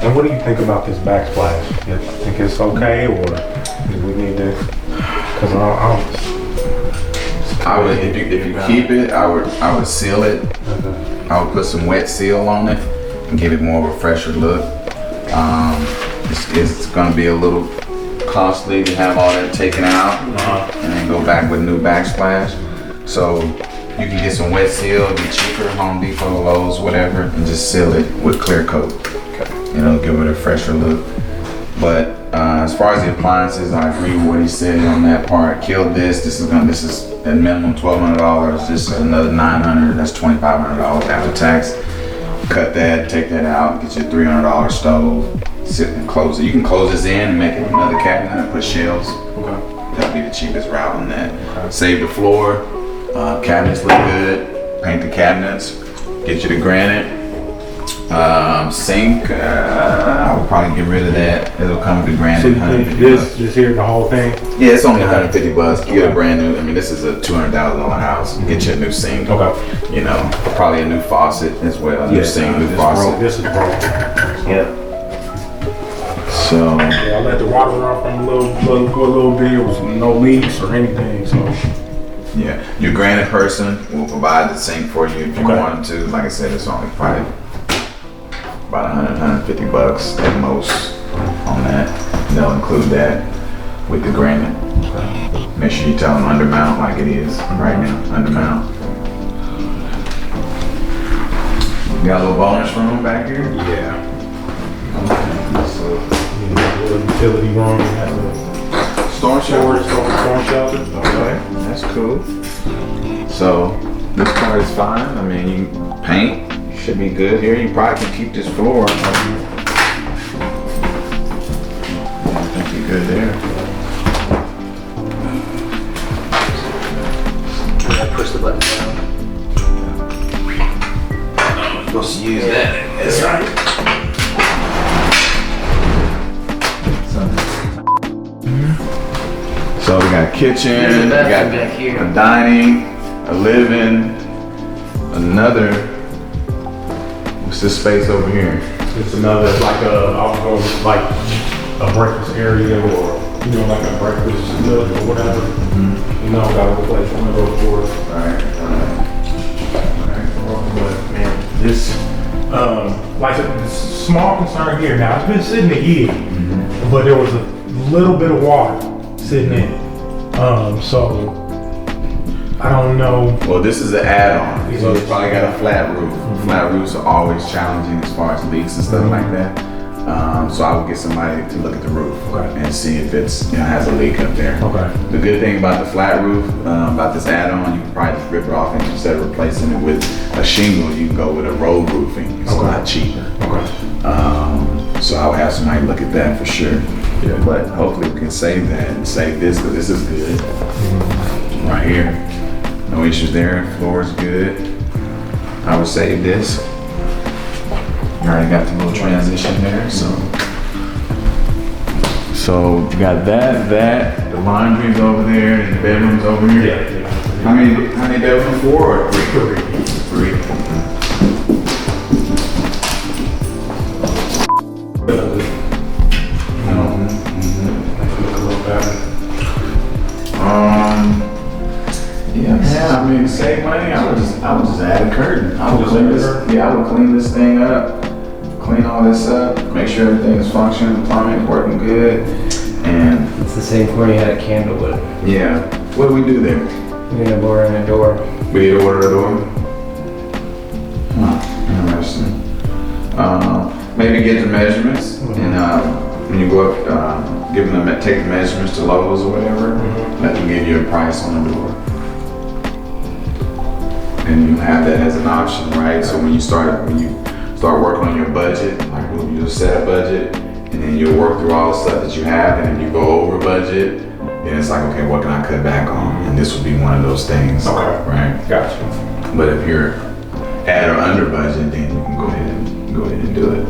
And what do you think about this backsplash? You think it's okay, or do we need to? Because I would, if you keep it, I would seal it. I would put some wet seal on it and give it more of a fresher look. It's gonna be a little costly to have all that taken out and then go back with new backsplash. So you can get some wet seal, it'll be cheaper, Home Depot, Lowe's, whatever, and just seal it with clear coat. You know, give it a fresher look. But as far as the appliances, I agree with what he said on that part. Kill this. This is at minimum $1,200. This is another $900. That's $2,500 after tax. Cut that, take that out, get your $300 stove. Sit and close it. You can close this in and make it another cabinet and put shelves. That'll be the cheapest route on that. Save the floor. Cabinets look good. Paint the cabinets. Get you the granite. Sink. I would probably get rid of that. It'll come with the granite. So you think this just here the whole thing? Yeah, it's only $150. You get a brand new. I mean, this is a $200,000 house. Get you a new sink. Okay. You know, probably a new faucet as well. A new sink, new faucet. This is broken. Yeah. So yeah, I let the water run from a little bit. It was no leaks or anything. So yeah, your granite person will provide the sink for you if you want to. Like I said, it's only probably about $150 at most on that. They'll include that with the granite. Make sure you tell them undermount like it is right now. Undermount. You got a little bonus room back here? yeah. So, A little utility room. Has a storm shelter. storm shelter. Okay, that's cool. So this part is fine. I mean, you paint should be good here. You probably can keep this floor. I think you're good there. Push the button down. I'm supposed to use that. That's right. So we got a kitchen, There's a we bathroom got back here. a dining, a living, another. What's this space over here? It's another like a breakfast area, or you know, like a breakfast nook or whatever. You know, got a place one of those for us. Alright. But man, this like a small concern here. Now it's been sitting a year, but there was a little bit of water sitting in it. So I don't know. Well, this is an add-on, so it's probably got a flat roof. Flat roofs are always challenging as far as leaks and stuff like that. So I would get somebody to look at the roof and see if it's has a leak up there. Okay. The good thing about the flat roof, about this add-on, you can probably just rip it off, and instead of replacing it with a shingle, you can go with a road roofing. It's a lot cheaper. Okay. So I would have somebody look at that for sure. Yeah. But hopefully we can save that and save this, because this is good. Right here. No issues there. Floor is good. I would save this. You already got the little transition there, so. So you got that. The laundry's over there, and the bedroom's over here. Yeah. How many bedrooms? 4 or 3? 3. Yeah, I mean, to save money, I would just add a curtain. I would clean this thing up, clean all this up, make sure everything is functioning, the plumbing's working good, and It's the same floor you had at Candlewood. yeah. What do we do there? We need a door and a door. We need to order a door. Interesting. Maybe get the measurements, and when you go up, take the measurements to Lowe's or whatever, let them give you a price on the door. And you have that as an option, right? So when you start working on your budget, like you just set a budget, and then you'll work through all the stuff that you have, and then you go over budget, then it's like, okay, what can I cut back on? And this would be one of those things, right? Gotcha. But if you're at or under budget, then you can go ahead and do it.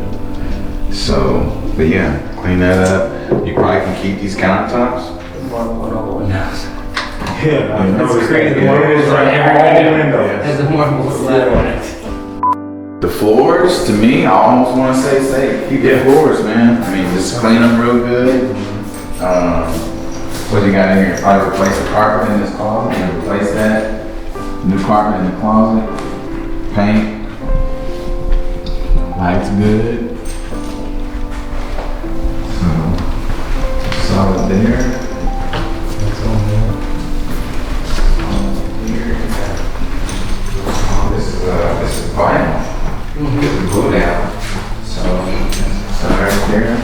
So, but yeah, clean that up. You probably can keep these countertops. One all the windows. Yeah, I know. It's crazy. It is right. All windows. Has a marble slab on it. The floors, to me, I almost want to say keep the floors, man. I mean, just clean them real good. What you got in here? Probably replace the carpet in this closet and replace that. New carpet in the closet. Paint. Lights good. So, solid there. That's on there. Here. This is vinyl. Get the glue down. So right there.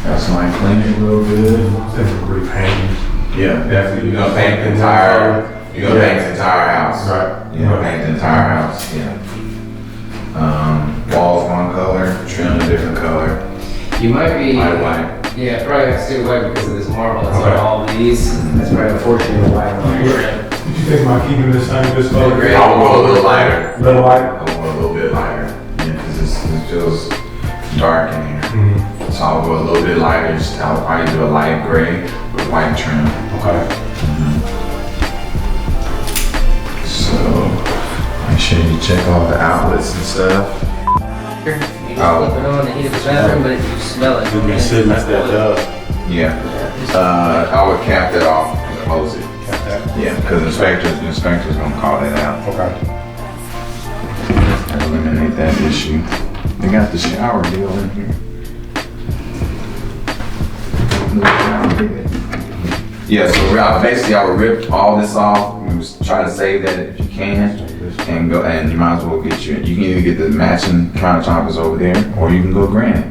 That's my clean it real good. Definitely repaint. Yeah, definitely. You're gonna paint the entire. You're gonna paint the entire house. Right. You're gonna paint the entire house. Yeah. Walls one color, trim a different color. You might be. White. Yeah, probably have to stay white because of this marble that's Okay. on all these. That's probably unfortunately white on here. Did you think about keeping this same this color? Gray. I will go a little lighter. Little light? I want a little bit lighter. Yeah, because it feels dark in here. Mm-hmm. So I'll go a little bit lighter. I'll probably do a light gray with white trim. Okay. So make sure you check all the outlets and stuff. You just flip it on the heat of the bathroom, but you smell it. You'll be sitting at that Yeah. I would cap that off and close it. Yeah, because the inspector's gonna call that out. Okay. And eliminate that issue. They got the shower deal in here. Yeah, so basically I would rip all this off and just try to save that if you can. And go, and you might as well get you can either get the matching countertoppers over there or you can go granite.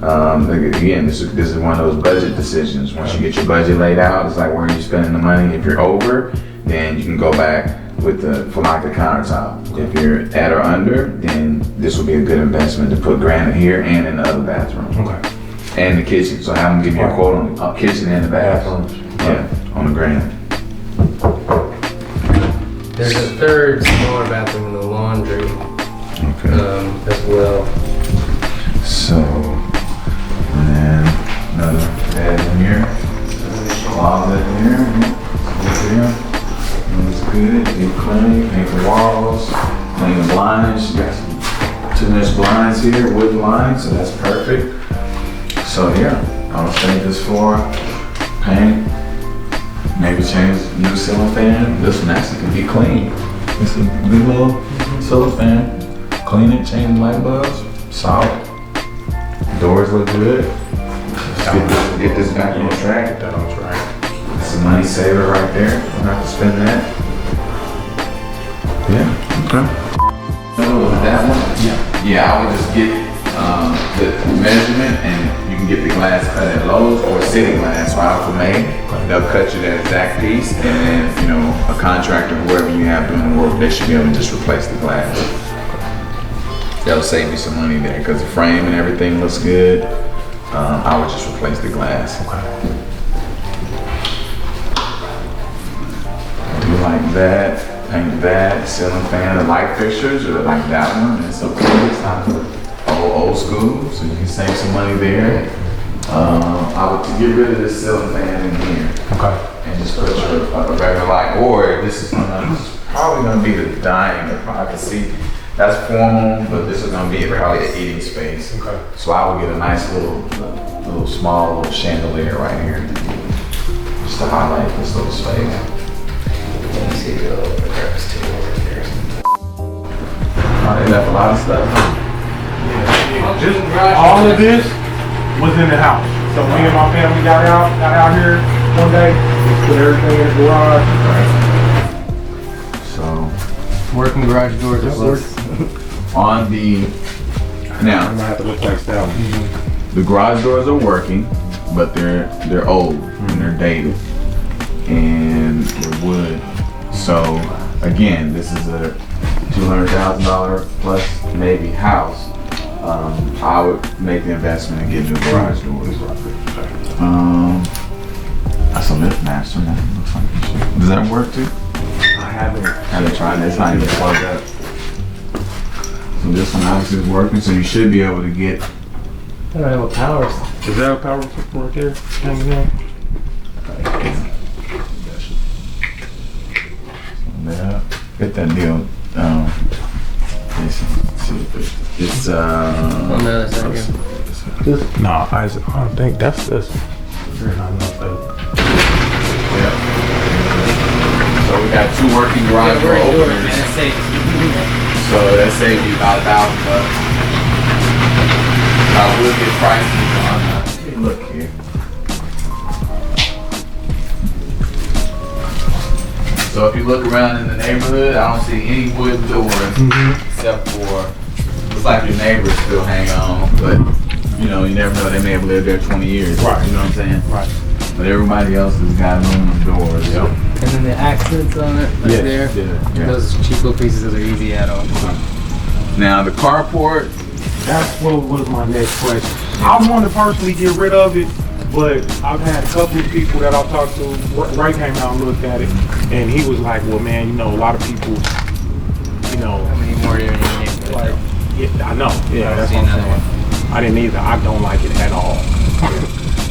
Again, this is one of those budget decisions. Once you get your budget laid out, it's like where are you spending the money? If you're over, then you can go back with for like the countertop. If you're at or under, then this will be a good investment to put granite here and in the other bathroom. Okay. And the kitchen. So have them give you a quote on the kitchen and the bathroom. Yeah, on the granite. There's a third smaller bathroom in the laundry Okay. as well. So, and then another bed in here. Closet here. Looks good. Deep clean. Paint the walls. Clean the blinds. You got some 2-inch blinds here, wood blinds, so that's perfect. So yeah, I'll paint this floor, paint, maybe change new ceiling fan. This one actually can be clean. It's a good little ceiling fan. Clean it, change the light bulbs, solid. Doors look good. Let's get this back on track. Get that on track. That's a money saver right there. Don't have to spend that. Yeah, okay. That one? Yeah, I would just get the measurement and you can get the glass cut at Lowe's or City Glass right off of May. They'll cut you that exact piece and then, you know, a contractor, whoever you have doing the work, they should be able to just replace the glass. That'll save you some money there because the frame and everything looks good. I would just replace the glass. Do like that. Paint that, ceiling fan, the light fixtures, or like that one. It's okay. It's not old school, so you can save some money there. I would get rid of this ceiling fan in here. Okay. And just put a regular light. Or this is probably gonna be the dining. I can see that's formal, but this is gonna be probably an eating space. Okay. So I would get a nice little small chandelier right here, just to highlight this little space. Let me see the little breakfast table right there. Oh, they left a lot of stuff. Just all of this was in the house. So me and my family got out here one day, put everything in the garage. So Working garage doors, it looks. on the I'm now gonna have to replace that one. the garage doors are working, but they're old and they're dated and they're wood. So again, this is a $200,000 plus maybe house. I would make the investment and get new garage doors. That's a lift master, man. Looks like it should. Does that work too? I haven't Tried it. It's not even plugged up. So this one obviously is working, so you should be able to get. I don't know what powers. Is that a power system right there? Hanging out? Get that deal. Jason. see if it's On the other side here. No, I don't think that's this. Very not enough though. yeah. So we got 2 working garage door Man, openers. that's safe. So that saved you about $1,000. I will get prices on look here. So if you look around in the neighborhood, I don't see any wooden doors except for looks like your neighbors still hang on, but you know, you never know, they may have lived there 20 years. Right. You know what I'm saying? Right. But everybody else has got aluminum doors. Yep. And then the accents on it right there. Yeah. Those cheap little pieces, those are easy add-ons. Now the carport, That's what was my next question. I want to personally get rid of it, but I've had a couple of people that I've talked to. Ray came out and looked at it, and he was like, "Well, man, you know, a lot of people, you know, How many more do you need? like, yeah, I know, yeah, that's see what I'm another saying. I didn't either. I don't like it at all."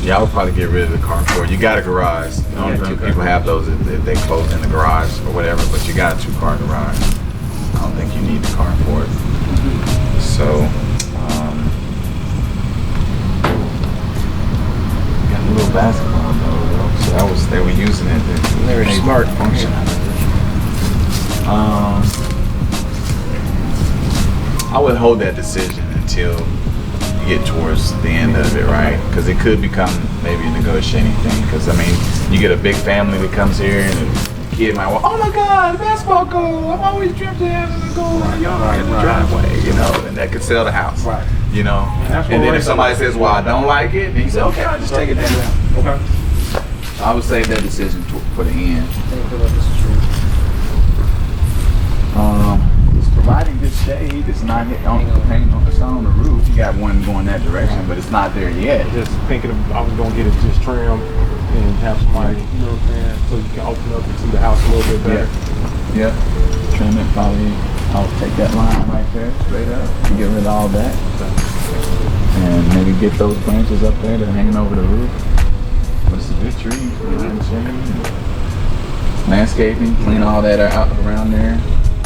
yeah, I would probably get rid of the carport. You got a garage. The only Yeah, few okay. people have those if they close in the garage or whatever, but you got a 2-car garage. I don't think you need the carport. So, got a little basketball though. So they were using it. They were smart. Function. I would hold that decision until you get towards the end of it, right? Because it could become maybe a negotiating thing. Because I mean, you get a big family that comes here and the kid might want, oh my God, basketball goal! I've always dreamt of having a goal in the yard in the driveway, you know, and that could sell the house, Right. you know. that's And what then Ray if somebody says, well, I don't like it, then you say, okay, I'll just take it down. Okay. I would save that decision for the end. It's providing good shade. It's not it's not on the roof. You got one going that direction, but it's not there yet. Just thinking of, I was gonna get it just trimmed and have somebody, you know what I'm saying, so you can open up and see the house a little bit better. Yep. Trim it probably. I'll take that line right there, straight up, and get rid of all that. And maybe get those branches up there that are hanging over the roof. But it's a good tree. Landscaping, clean all that out around there.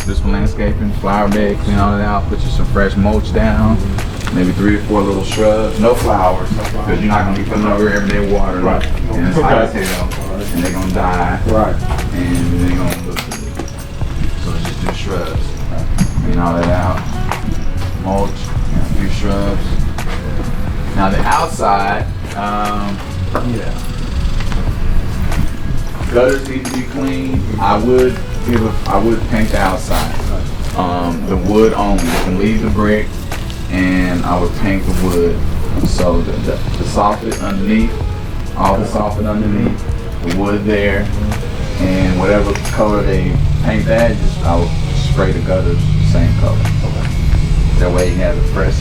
Do some landscaping, flower bed, clean all that out, put you some fresh mulch down. Maybe 3 or 4 little shrubs, no flowers, because you're not gonna be putting over everyday water. Right. And it's hot as hell, and they're gonna die, Right. and they're gonna look good. So just do shrubs, clean all that out, mulch, and a few shrubs. Now the outside, gutters need to be clean. I would paint the outside. The wood only. You can leave the brick, and I would paint the wood. So the soffit underneath, all the soffit underneath, the wood there, and whatever color they paint that, I would spray the gutters the same color. Okay. That way you have a fresh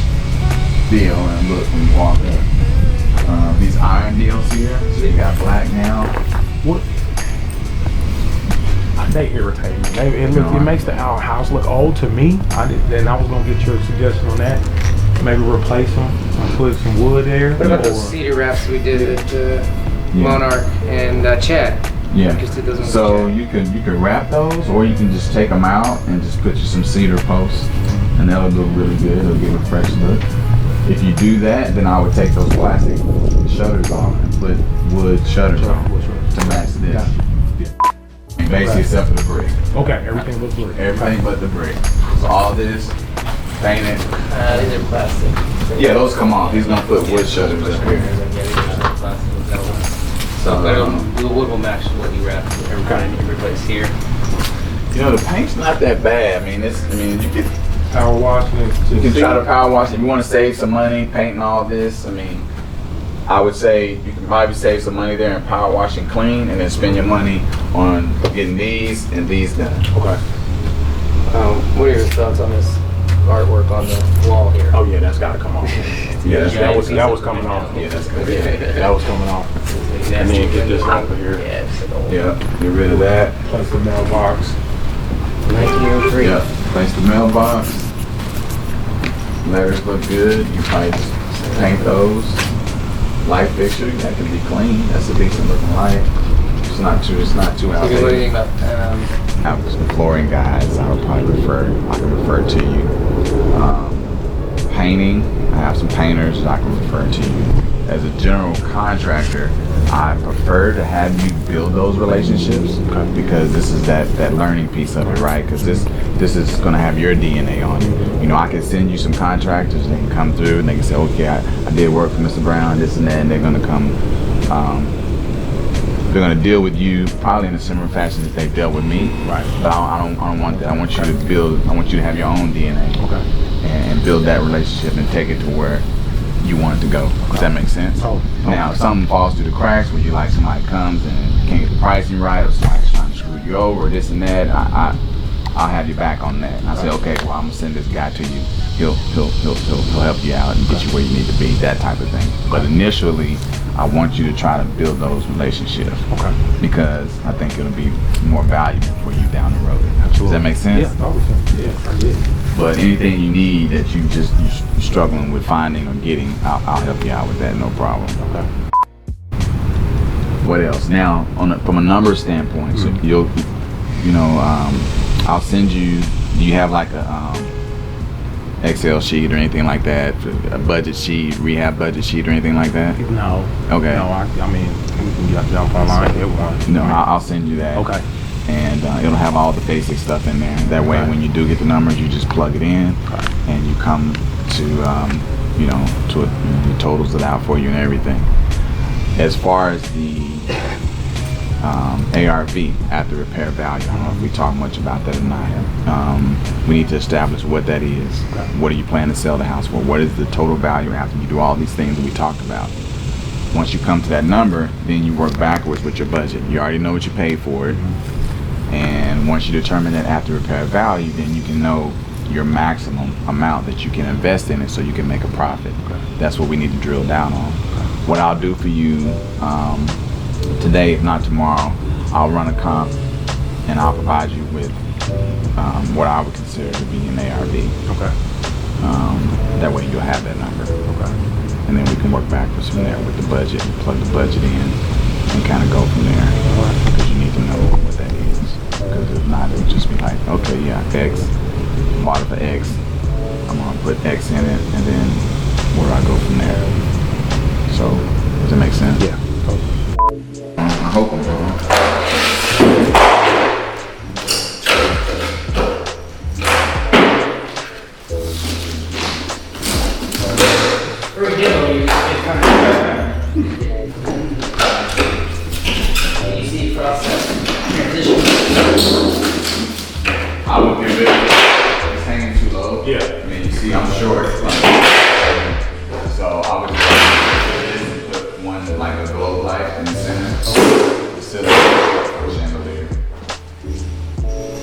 feel and look when you walk in. These iron deals here, so you got black now. What? They irritate me. It makes the house look old to me. Then I was gonna get your suggestion on that. Maybe replace them. Put some wood there. What about or- those cedar wraps we did at Monarch and Chad? Yeah. Just did those ones So with you could wrap those, or you can just take them out and just put you some cedar posts, and that'll look really good. It'll give a fresh look. If you do that, then I would take those plastic shutters off and put wood shutters on to match this. Basically, except for the brick. Okay, everything looks good. Everything but the brick. So all this painted. These are plastic. Yeah, those come off. He's gonna put wood shutters up here. So the wood will match what you wrap. Everybody need to replace here. you know, the paint's not that bad. I mean, you could. Power washing it. You can try to power wash. If you want to save some money painting all this, I mean, I would say you can probably save some money there and power wash and clean, and then spend your money on getting these and these done. Okay. What are your thoughts on this artwork on the wall here? Oh yeah, that's gotta come off. Yeah, that was coming off. Yeah, that's good. That was coming off. And then get this over here. Yeah, get rid of that. Plus the mailbox. 1903. Yeah, place the mailbox. Letters look good. You probably just paint those. Light fixture, that can be clean. That's a decent looking light. It's not too What do you outdated. think about Flooring guys, I can refer to you. painting, I have some painters that I can refer to you. As a general contractor, I prefer to have you build those relationships because this is that learning piece of it, right? Because this is going to have your DNA on it. You know, I can send you some contractors, they can come through and they can say, okay, I did work for Mr. Brown, this and that, and they're going to come, they're going to deal with you probably in a similar fashion that they dealt with me. Right. But I don't want that. I want you to build, I want you to have your own DNA. Okay. And build that relationship and take it to where you want it to go. Does that make sense? Oh, okay. Now, if something falls through the cracks where you like somebody comes and can't get the pricing right, or somebody's trying to screw you over, or this and that, I'll have your back on that. And I say, okay, well, I'm gonna send this guy to you. He'll help you out and get you where you need to be, that type of thing. But initially, I want you to try to build those relationships. Okay. Because I think it'll be more valuable for you down the road. Absolutely. Does that make sense? Yeah, yeah, I did. But anything you need that you're struggling with finding or getting, I'll help you out with that, no problem. Okay. What else? Now, from a number standpoint, so I'll send you. Do you have like a Excel sheet or anything like that? A budget sheet, rehab budget sheet, or anything like that? No. Okay. No, I mean, you can jump online, get one. No, I'll send you that. Okay. And it'll have all the basic stuff in there. That way, when you do get the numbers, you just plug it in, and you come to, the totals it out for you and everything. As far as the ARV, after repair value, I don't know if we talk much about that or not. We need to establish what that is. What are you planning to sell the house for? What is the total value after you do all these things that we talked about? Once you come to that number, then you work backwards with your budget. You already know what you paid for it. And once you determine that after repair value, then you can know your maximum amount that you can invest in it so you can make a profit. That's what we need to drill down on. What I'll do for you today, if not tomorrow, I'll run a comp and I'll provide you with what I would consider to be an ARV. Okay. That way you'll have that number. Okay. And then we can work backwards from there with the budget, plug the budget in, and kind of go from there. Because you need to know what that is. Because if not, it would just be like, okay, yeah, X, bought it for X. I'm gonna put X in it, and then where do I go from there? So, does that make sense? Yeah. I hope I'm wrong. Easy process. Transition. I would get rid of it. It's hanging too low. Yeah. I mean, you see, I'm short. So I would just put one like a globe light in the center. Instead of a chandelier.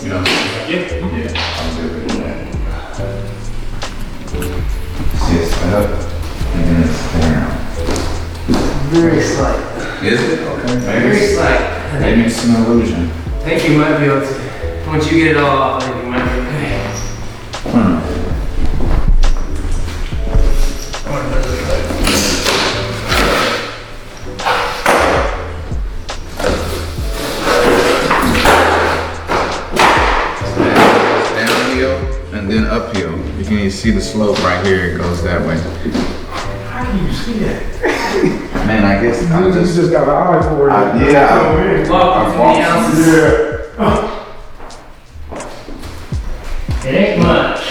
You know? Yeah. I'm good with that. See, it's up and then it's down. Very slight. Is it? Okay. Very slight. Maybe it's an illusion. I think you might be able to, once you get it all off, I think you might be okay. Downhill and then uphill. You can even see the slope right here. It goes that way. How can you see that? Man, I guess You just got an eye for it. yeah. Welcome to the house. It ain't much.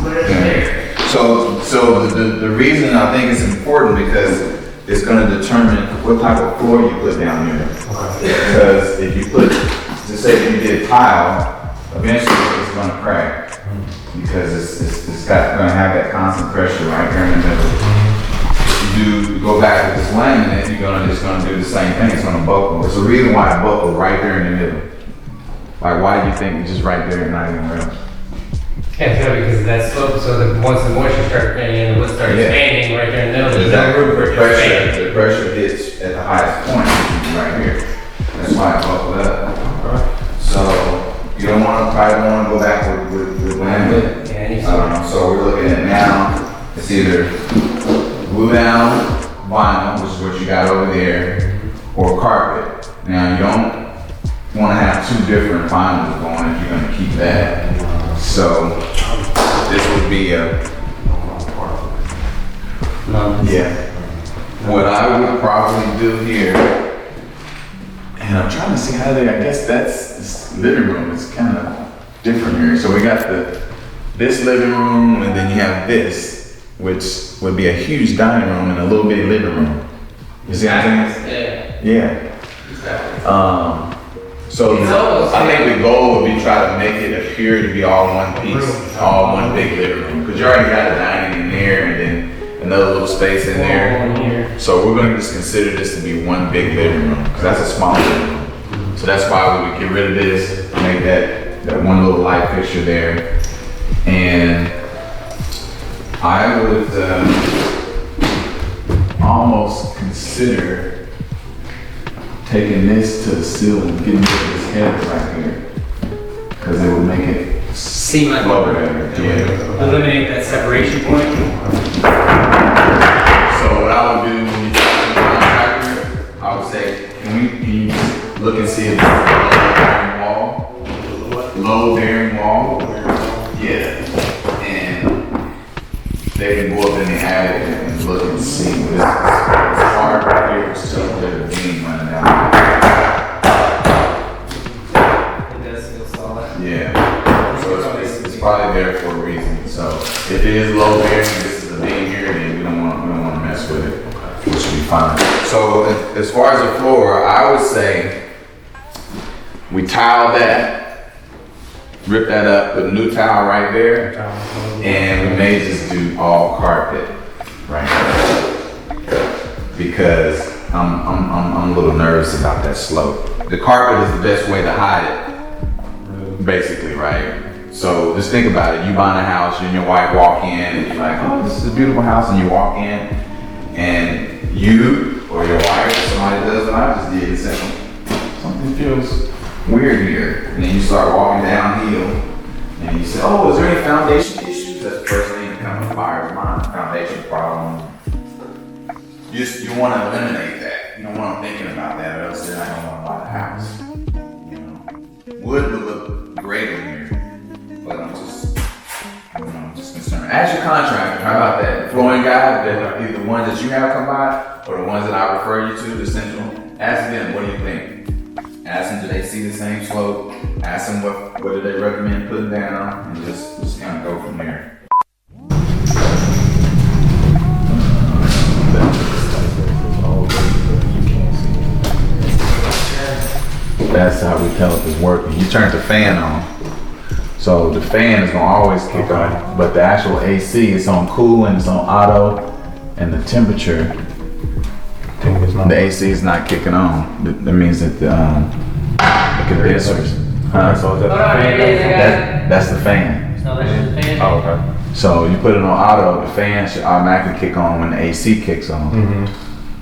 But it's there. So the reason I think it's important because it's going to determine what type of floor you put down here. Because if you put, just say if you did tile, eventually it's going to crack because it's going to have that constant pressure right there in the middle. You go back with this laminate, you're just gonna do the same thing. It's gonna buckle. There's a reason why it buckled right there in the middle. Like, why do you think it's just right there and not anywhere else? Yeah, because of that slope, so that once the moisture starts getting in, it will start expanding right there in the middle. There's no room for it to expand. The pressure hits at the highest point, which is right here. That's why it buckled up. So you probably don't want to go back with laminate. Yeah, so we're looking at now. It's either glue down vinyl, which is what you got over there, or carpet. Now you don't want to have two different vinyls going if you're going to keep that. So this would be a, yeah. What I would probably do here, and I'm trying to see how they, I guess that's, this living room is kind of different here. So we got this living room, and then you have this, which would be a huge dining room and a little bitty living room. You see what I'm saying? Yeah. Exactly. So I think the goal would be try to make it appear to be all one piece, all one big living room. Because you already got a dining in there and then another little space in there. So we're gonna just consider this to be one big living room, because that's a small living room. So that's why we would get rid of this, make that one little light fixture there. And I would almost consider taking this to the ceiling, getting rid of this head right here, because it would make it Seem like lower better. Yeah. eliminate that separation point. So what I would do when you talk to the contractor, I would say, can you look and see if it's a low bearing wall? Yeah. And they can go up in the attic and look and see. This is hard right here, it's still there's a beam running down. It does feel solid. Yeah. So it's probably there for a reason. So if it is low bearing, this is a beam here, then we don't want to mess with it, which should be fine. So as far as the floor, I would say we tile that. Rip that up, put a new tile right there, and we may just do all carpet right there. Because I'm a little nervous about that slope. The carpet is the best way to hide it, basically, right? So just think about it. You buying a house, you and your wife walk in, and you're like, oh, this is a beautiful house, and you walk in, and you or your wife or somebody does what I just did and said, something feels weird here. And then you start walking downhill and you say, oh, is there any foundation issues? That's the first thing that comes to fire's mind, foundation problem. You want to eliminate that. You don't want them thinking about that, or else they're not going to want to buy the house. You know? Wood would look great in here, but I'm just concerned. Ask your contractor, how about that? The flooring guy, either the ones that you have come by or the ones that I refer you to, the central. Ask them, what do you think? Ask them, do they see the same slope? Ask them what do they recommend putting down, and just kind of go from there. That's how we tell if it's working. You turn the fan on. So the fan is gonna always kick on, but the actual AC is on cool and it's on auto, and the temperature, the AC is not kicking on. That means that the condensers. So is that the fan? That's the fan. No, that's just the fan. Oh, okay. So you put it on auto, the fan should automatically kick on when the AC kicks on.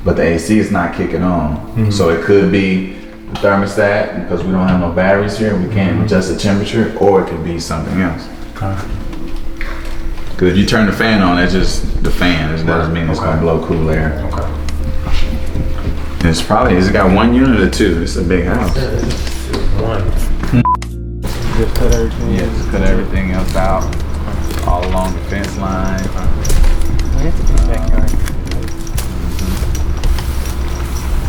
But the AC is not kicking on. So it could be the thermostat, because we don't have no batteries here, we can't adjust the temperature, or it could be something else. Because if you turn the fan on, that's just the fan. It doesn't mean it's gonna blow cool air. It's probably, has it got one unit or two? It's a big house. One. Just cut everything. Yeah, just cut everything else out, all along the fence line.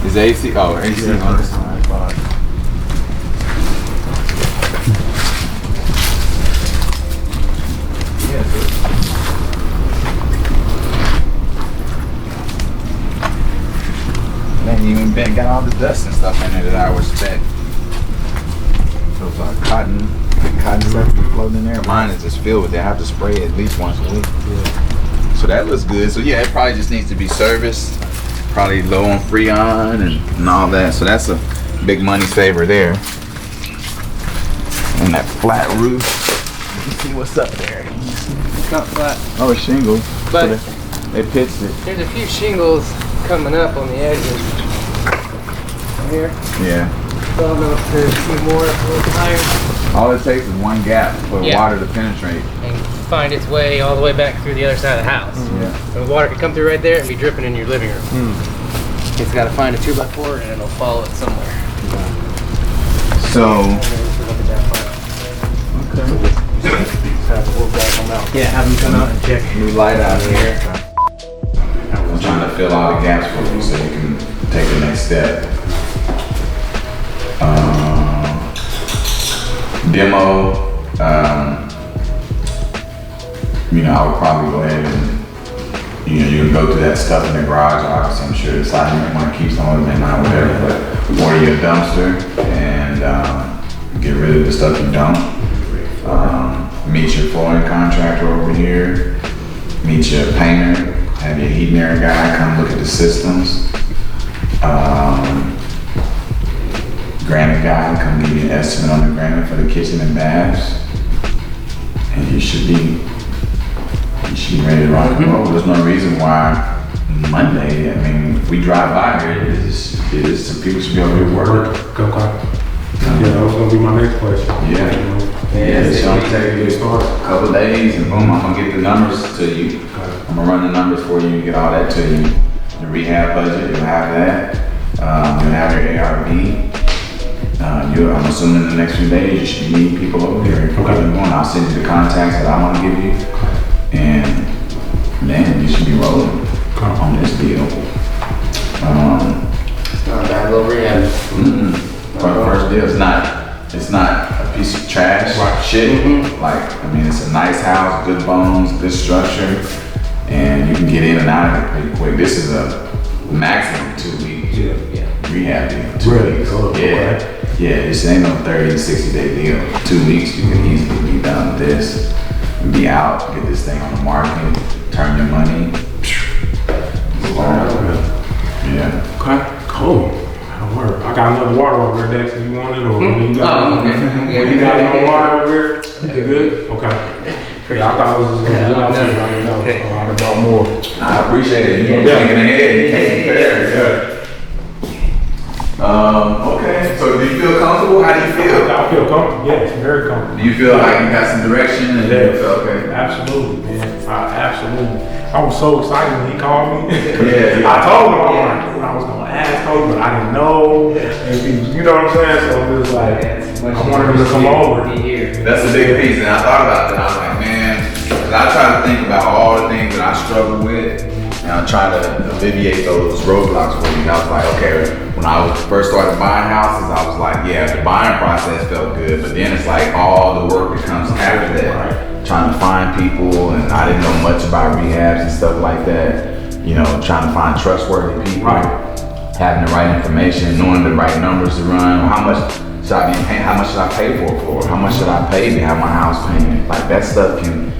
Is AC? Oh, AC on this side. Man, you even got all the dust and stuff in there that I would expect. Those cotton stuff floating in there. Mine is just filled with it. I have to spray it at least once a week. So that looks good. So yeah, it probably just needs to be serviced. Probably low on Freon and all that. So that's a big money saver there. And that flat roof. You can see what's up there. It's not flat. Oh, it's shingles. But so they pitched it. there's a few shingles coming up on the edges. Right here. Yeah. So I don't know if there's a few more up a little higher. All it takes is one gap for water to penetrate. And find its way all the way back through the other side of the house. Yeah. And the water can come through right there and be dripping in your living room. It's got to find a 2x4 and it'll follow it somewhere. So, Have to work back on out. Yeah, have them come out and check. New light out here. I'm trying to fill all the gaps for you so you can take the next step. Demo, I would probably go ahead and, you can go through that stuff in the garage. Obviously, I'm sure it's like you may want to keep some of it, may not, whatever, but order your dumpster and get rid of the stuff you don't. Meet your flooring contractor over here. Meet your painter. Have your heat and air guy come look at the systems. Granite guy come give you an estimate on the granite for the kitchen and baths. And you should be ready to rock and roll. There's no reason why Monday, if we drive by here, it is some people should be able to work. Okay. Yeah, that was gonna be my next question. Yeah. It's gonna take you a couple of days and boom, I'm gonna get the numbers to you. I'm gonna run the numbers for you, get all that to you. The rehab budget, you'll have that. You'll have your ARV. I'm assuming in the next few days you should be meeting people over here. I'll send you the contacts that I wanna give you. And man, you should be rolling on this deal. It's not a bad little rehab. For the first deal, it's not a piece of trash shit. It's a nice house, good bones, good structure, and you can get in and out of it pretty quick. This is a maximum 2 weeks rehab deal. 2 weeks. Yeah, this ain't no 30 to 60 day deal. 2 weeks, you can easily be done with this. Be out, get this thing on the market, turn your money. Yeah. Okay, cool. That'll work. I got another water over there, Dex, if you want it, or you got okay. you got no water over there? You good? Okay. Yeah, I thought it was just gonna be out there, I didn't know. I bought more. I appreciate it. You're thinking ahead. Okay, so do you feel comfortable? How do you feel? I feel comfortable, yes, very comfortable. Do you feel like you got some direction? And Yeah. you feel okay? Absolutely, man. Absolutely. I was so excited when he called me. Yeah. I told him I was gonna ask him, but I didn't know. And he was, you know what I'm saying? So it was like, I wanted him to come over. That's a big piece, and I thought about that. I was like, man, 'cause I try to think about all the things that I struggle with, and I try to alleviate those roadblocks for you. And I was like, okay, when I first started buying houses, I was like, yeah, the buying process felt good, but then it's like all the work that comes after that. Trying to find people, and I didn't know much about rehabs and stuff like that. Trying to find trustworthy people, having the right information, knowing the right numbers to run. How much should I be paying? How much should I pay for a floor? How much should I pay to have my house painted? Like that stuff can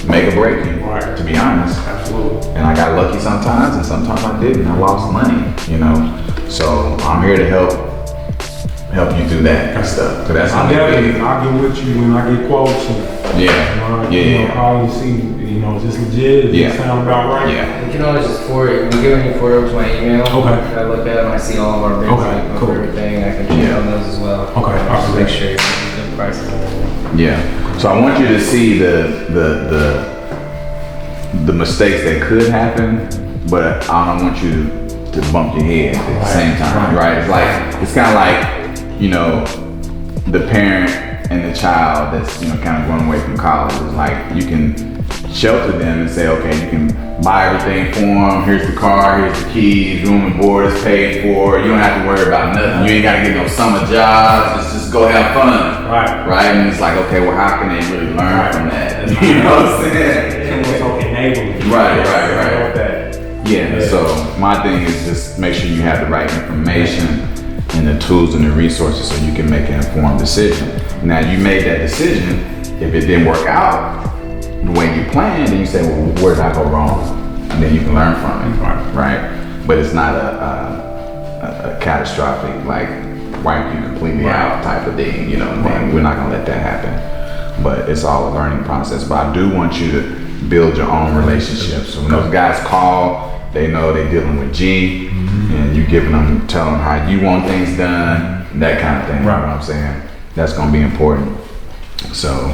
make or break you, to be honest. Absolutely. And I got lucky sometimes, and sometimes I didn't. I lost money, So I'm here to help you do that stuff. Cause that's I'll get with you when I get quotes. Call and see, is this legit? Does it sound about right? Yeah. You can always just forward it. You give me forward over to my email. Okay. I look at them, I see all of our bids, cool. everything. I can check on those as well. Okay. Just make sure you get good prices and everything. Yeah. So I want you to see the mistakes that could happen, but I don't want you to bump your head at the same time, right? It's kind of like, the parent and the child that's, kind of going away from college. It's like you can shelter them and say, okay, you can buy everything for them. Here's the car, here's the keys, room and board is paid for. You don't have to worry about nothing. You ain't got to get no summer jobs. Just go have fun. Right? And it's like, okay, well, how can they really learn from that? You know what I'm saying? It's so enabling. Right. Yeah, so my thing is just make sure you have the right information and the tools and the resources so you can make an informed decision. Now, you made that decision. If it didn't work out the way you planned, then you say, well, where did I go wrong? And then you can learn from it, right? But it's not a catastrophic, like, wipe you completely out type of thing, We're not gonna let that happen. But it's all a learning process. But I do want you to build your own relationships. So when those guys call, they know they're dealing with G, and you tell them how you want things done, that kind of thing. You know what I'm saying? That's gonna be important. So,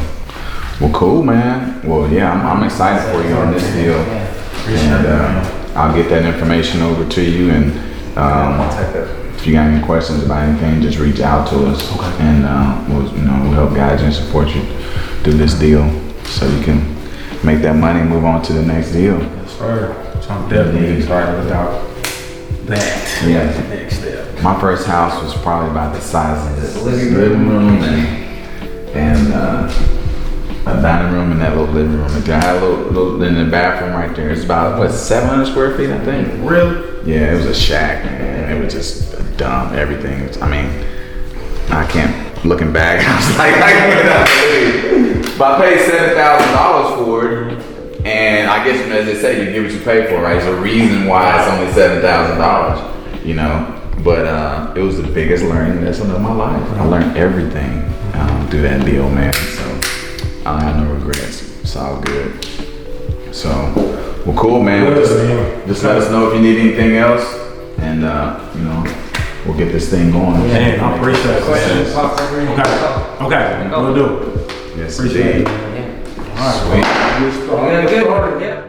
well, cool, man. Well, yeah, I'm excited for you on this deal, and I'll get that information over to you. And if you got any questions about anything, just reach out to us, and we'll help guide you and support you do this deal so you can make that money and move on to the next deal. Yes, sir. So I'm definitely excited about that. Yeah. Next step. My first house was probably about the size of this living room and a dining room and that little living room. And I had a little in the bathroom right there. It's about, what, 700 square feet, I think? Really? Yeah, it was a shack, man. It was just dumb, everything. I mean, I can't, looking back, I was like, I can't believe. But I paid $7,000 for it. And I guess, as they say, you get what you pay for, right? There's a reason why it's only $7,000, you know? But it was the biggest learning lesson of my life. I learned everything through that deal, man. So I don't have no regrets. It's all good. So, well, cool, man. Just let us know if you need anything else, and you know, we'll get this thing going. Man, I appreciate it, man. Okay, we'll do. Yes, Appreciate indeed. it. Yeah. Sweet. Good. Yeah.